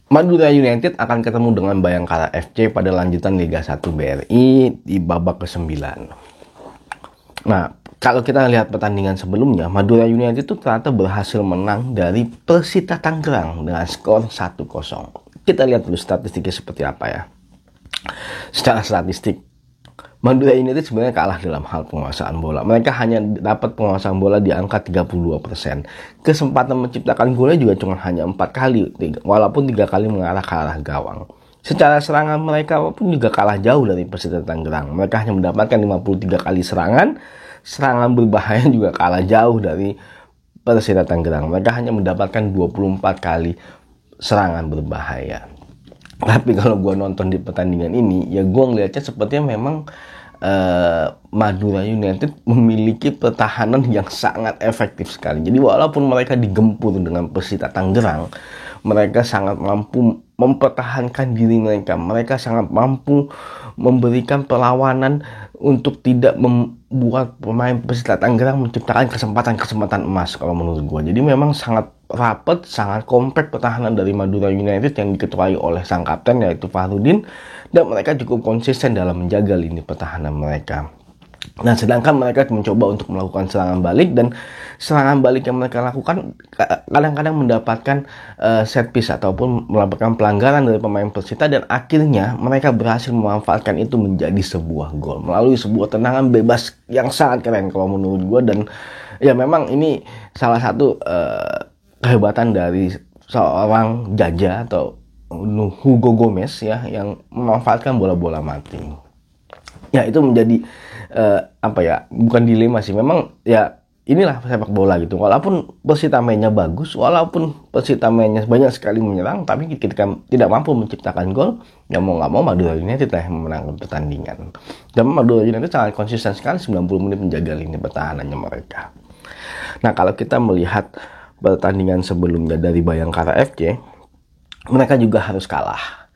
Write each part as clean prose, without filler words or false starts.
Madura United akan ketemu dengan Bayangkara FC pada lanjutan Liga 1 BRI di babak ke-9. Nah, kalau kita lihat pertandingan sebelumnya, Madura United itu ternyata berhasil menang dari Persita Tangerang dengan skor 1-0. Kita lihat dulu statistiknya seperti apa ya. Secara statistik, Madura United sebenarnya kalah dalam hal penguasaan bola. Mereka hanya dapat penguasaan bola di angka 32%. Kesempatan menciptakan golnya juga cuma hanya 4 kali, walaupun 3 kali mengarah ke arah gawang. Secara serangan mereka pun juga kalah jauh dari Persita Tangerang. Mereka hanya mendapatkan 53 kali serangan berbahaya juga kalah jauh dari Persita Tangerang. Mereka hanya mendapatkan 24 kali serangan berbahaya. Tapi kalau gue nonton di pertandingan ini, ya gue ngeliatnya sepertinya memang Madura United memiliki pertahanan yang sangat efektif sekali. Jadi walaupun mereka digempur dengan Persita Tangerang, mereka sangat mampu mempertahankan diri mereka. Mereka sangat mampu memberikan perlawanan untuk tidak membuat pemain Persita Tangerang menciptakan kesempatan emas kalau menurut gue. Jadi memang sangat rapat, sangat kompak pertahanan dari Madura United yang diketuai oleh sang kapten yaitu Fahrudin, dan mereka cukup konsisten dalam menjaga lini pertahanan mereka. Nah, sedangkan mereka mencoba untuk melakukan serangan balik, dan serangan balik yang mereka lakukan kadang-kadang mendapatkan set piece ataupun melakukan pelanggaran dari pemain Persita, dan akhirnya mereka berhasil memanfaatkan itu menjadi sebuah gol melalui sebuah tendangan bebas yang sangat keren kalau menurut gue. Dan ya memang ini salah satu kehebatan dari seorang Jaja atau Hugo Gomez ya, yang memanfaatkan bola-bola mati. Ya itu menjadi bukan dilema sih, memang ya inilah sepak bola gitu. Walaupun Persita mainnya bagus, walaupun Persita mainnya banyak sekali menyerang, tapi ketika tidak mampu menciptakan gol, ya mau nggak mau Madura United lah yang memenangkan pertandingan. Dan Madura United sangat konsisten sekali 90 menit menjaga lini pertahanannya mereka. Nah, kalau kita melihat pertandingan sebelumnya dari Bayangkara FC, mereka juga harus kalah.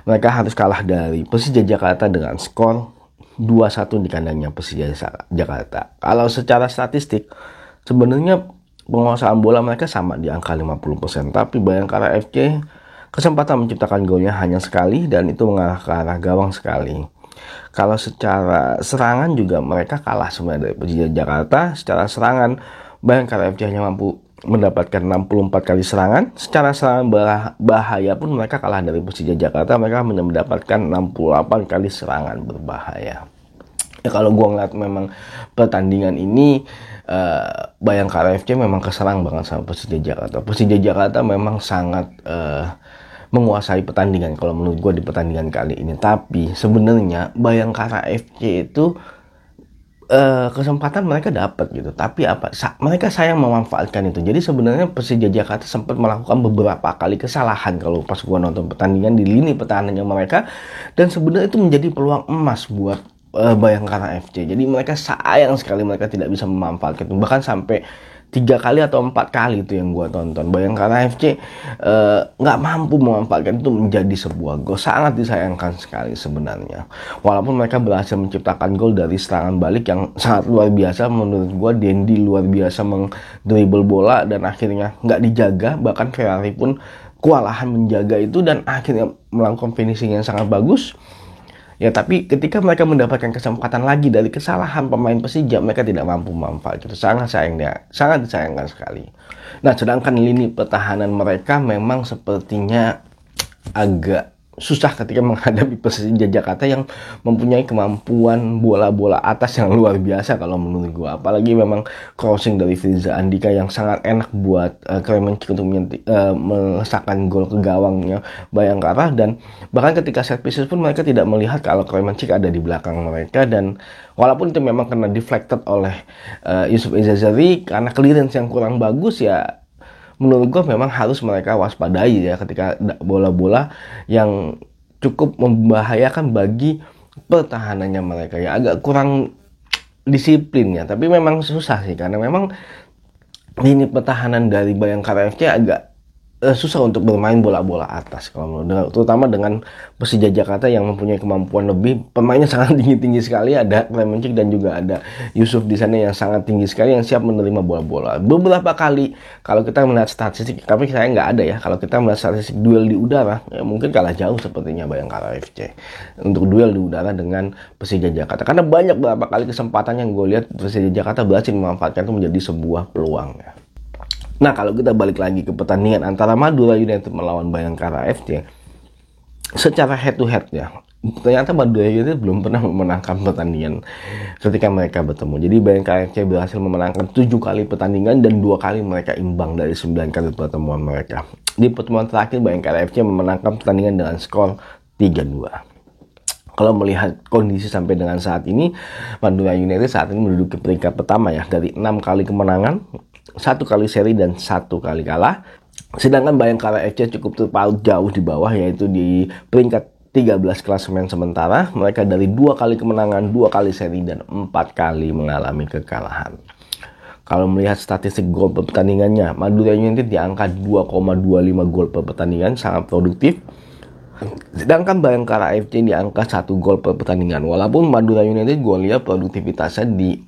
Mereka harus kalah dari Persija Jakarta dengan skor 2-1 di kandangnya Persija Jakarta. Kalau secara statistik, sebenarnya penguasaan bola mereka sama di angka 50%. Tapi Bayangkara FC kesempatan menciptakan golnya hanya sekali, dan itu mengarah ke arah gawang sekali. Kalau secara serangan juga mereka kalah sebenarnya dari Persija Jakarta. Secara serangan, Bayangkara FC hanya mampu mendapatkan 64 kali serangan. Secara serangan bahaya pun mereka kalah dari Persija Jakarta. Mereka hanya mendapatkan 68 kali serangan berbahaya. Ya, kalau gue ngeliat memang pertandingan ini Bayangkara FC memang keserang banget sama Persija Jakarta. Persija Jakarta memang sangat menguasai pertandingan kalau menurut gue di pertandingan kali ini. Tapi sebenarnya Bayangkara FC itu kesempatan mereka dapat gitu, tapi mereka sayang memanfaatkan itu. Jadi sebenarnya Persija Jakarta sempat melakukan beberapa kali kesalahan kalau pas gua nonton pertandingan di lini pertahanannya mereka, dan sebenarnya itu menjadi peluang emas buat Bayangkara FC. Jadi mereka sayang sekali mereka tidak bisa memanfaatkan itu, bahkan sampai 3 kali atau 4 kali itu yang gue tonton. Bayangkara FC nggak mampu memanfaatkan itu menjadi sebuah gol. Sangat disayangkan sekali sebenarnya. Walaupun mereka berhasil menciptakan gol dari serangan balik yang sangat luar biasa. Menurut gue Dendi luar biasa mengdribble bola dan akhirnya nggak dijaga. Bahkan Ferrari pun kewalahan menjaga itu dan akhirnya melakukan finishing yang sangat bagus. Ya, tapi ketika mereka mendapatkan kesempatan lagi dari kesalahan pemain Persija, mereka tidak mampu memanfaatkan itu. Sangat disayangkan sekali. Nah, sedangkan lini pertahanan mereka memang sepertinya agak susah ketika menghadapi Persija Jakarta yang mempunyai kemampuan bola-bola atas yang luar biasa kalau menurut gua. Apalagi memang crossing dari Firza Andika yang sangat enak buat Kremencik untuk melesakkan gol ke gawangnya Bayangkara. Dan bahkan ketika set pieces pun mereka tidak melihat kalau Kremencik ada di belakang mereka, dan walaupun itu memang kena deflected oleh Yusuf Ezazari karena clearance yang kurang bagus, ya menurut gue memang harus mereka waspadai ya ketika bola-bola yang cukup membahayakan bagi pertahanannya mereka. Ya agak kurang disiplin ya, tapi memang susah sih karena memang ini pertahanan dari Bayangkara FC agak susah untuk bermain bola-bola atas, kalau terutama dengan Persija Jakarta yang mempunyai kemampuan lebih. Pemainnya sangat tinggi-tinggi sekali, ada Klemencic dan juga ada Yusuf di sana yang sangat tinggi sekali, yang siap menerima bola-bola. Beberapa kali kalau kita melihat statistik, tapi saya nggak ada ya, kalau kita melihat statistik duel di udara, ya mungkin kalah jauh sepertinya Bayangkara FC untuk duel di udara dengan Persija Jakarta, karena banyak beberapa kali kesempatan yang gue lihat Persija Jakarta berhasil memanfaatkan itu menjadi sebuah peluang ya. Nah, kalau kita balik lagi ke pertandingan antara Madura United melawan Bayangkara FC, secara head to head ya, ternyata Madura United belum pernah memenangkan pertandingan ketika mereka bertemu. Jadi Bayangkara FC berhasil memenangkan 7 kali pertandingan dan 2 kali mereka imbang dari 9 kali pertemuan mereka. Di pertemuan terakhir Bayangkara FC memenangkan pertandingan dengan skor 3-2. Kalau melihat kondisi sampai dengan saat ini, Madura United saat ini menduduki peringkat pertama ya, dari 6 kali kemenangan, 1 kali seri dan 1 kali kalah. Sedangkan Bayangkara FC cukup terpaut jauh di bawah, yaitu di peringkat 13 klasemen sementara. Mereka dari 2 kali kemenangan, 2 kali seri dan 4 kali mengalami kekalahan. Kalau melihat statistik gol per pertandingannya, Madura United di angka 2,25 gol per pertandingan, sangat produktif. Sedangkan Bayangkara FC di angka 1 gol per pertandingan. Walaupun Madura United gue lihat produktivitasnya di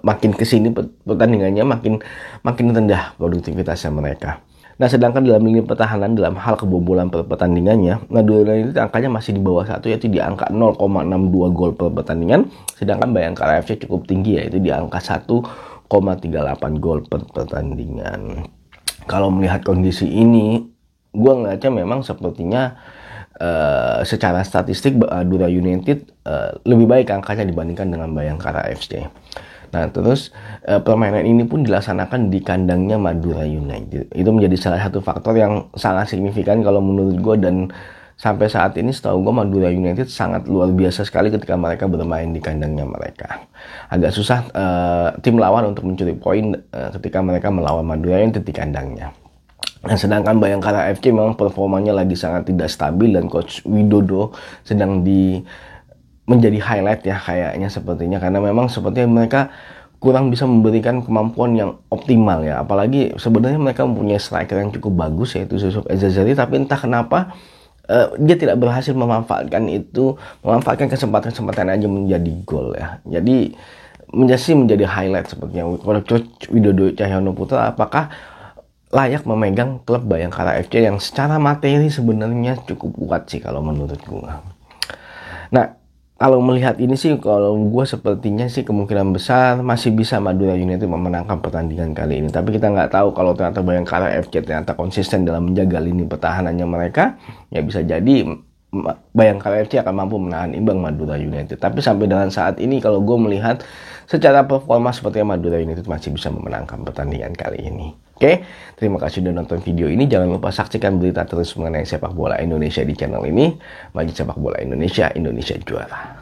makin kesini pertandingannya makin rendah produktivitasnya mereka. Nah, sedangkan dalam lini pertahanan dalam hal kebobolan per pertandingannya, Madura United angkanya masih di bawah 1, yaitu di angka 0,62 gol per pertandingan. Sedangkan Bayangkara FC cukup tinggi, yaitu di angka 1,38 gol per pertandingan. Kalau melihat kondisi ini, gue ngeliatnya memang sepertinya secara statistik Madura United lebih baik angkanya dibandingkan dengan Bayangkara FC. Nah, terus permainan ini pun dilaksanakan di kandangnya Madura United. Itu menjadi salah satu faktor yang sangat signifikan kalau menurut gue, dan sampai saat ini setahu gue Madura United sangat luar biasa sekali ketika mereka bermain di kandangnya mereka. Agak susah tim lawan untuk mencuri poin ketika mereka melawan Madura United di kandangnya. Nah, sedangkan Bayangkara FC memang performanya lagi sangat tidak stabil, dan Coach Widodo sedang menjadi highlight ya kayaknya sepertinya, karena memang sepertinya mereka kurang bisa memberikan kemampuan yang optimal ya. Apalagi sebenarnya mereka mempunyai striker yang cukup bagus, yaitu Yusuf Ezazari, tapi entah kenapa dia tidak berhasil memanfaatkan kesempatan-kesempatan aja menjadi gol ya. Jadi menjadi highlight sepertinya. Kalau Coach Widodo Cahyono Putra apakah layak memegang klub Bayangkara FC yang secara materi sebenarnya cukup kuat sih kalau menurut gue. Nah, kalau melihat ini sih, kalau gue sepertinya sih kemungkinan besar masih bisa Madura United memenangkan pertandingan kali ini. Tapi kita nggak tahu kalau ternyata Bayangkara FC ternyata konsisten dalam menjaga lini pertahanannya mereka, ya bisa jadi Bayangkara FC akan mampu menahan imbang Madura United. Tapi sampai dengan saat ini kalau gue melihat secara performa sepertinya Madura United masih bisa memenangkan pertandingan kali ini. Oke, terima kasih sudah nonton video ini. Jangan lupa saksikan berita terus mengenai sepak bola Indonesia di channel ini. Maju sepak bola Indonesia, Indonesia juara.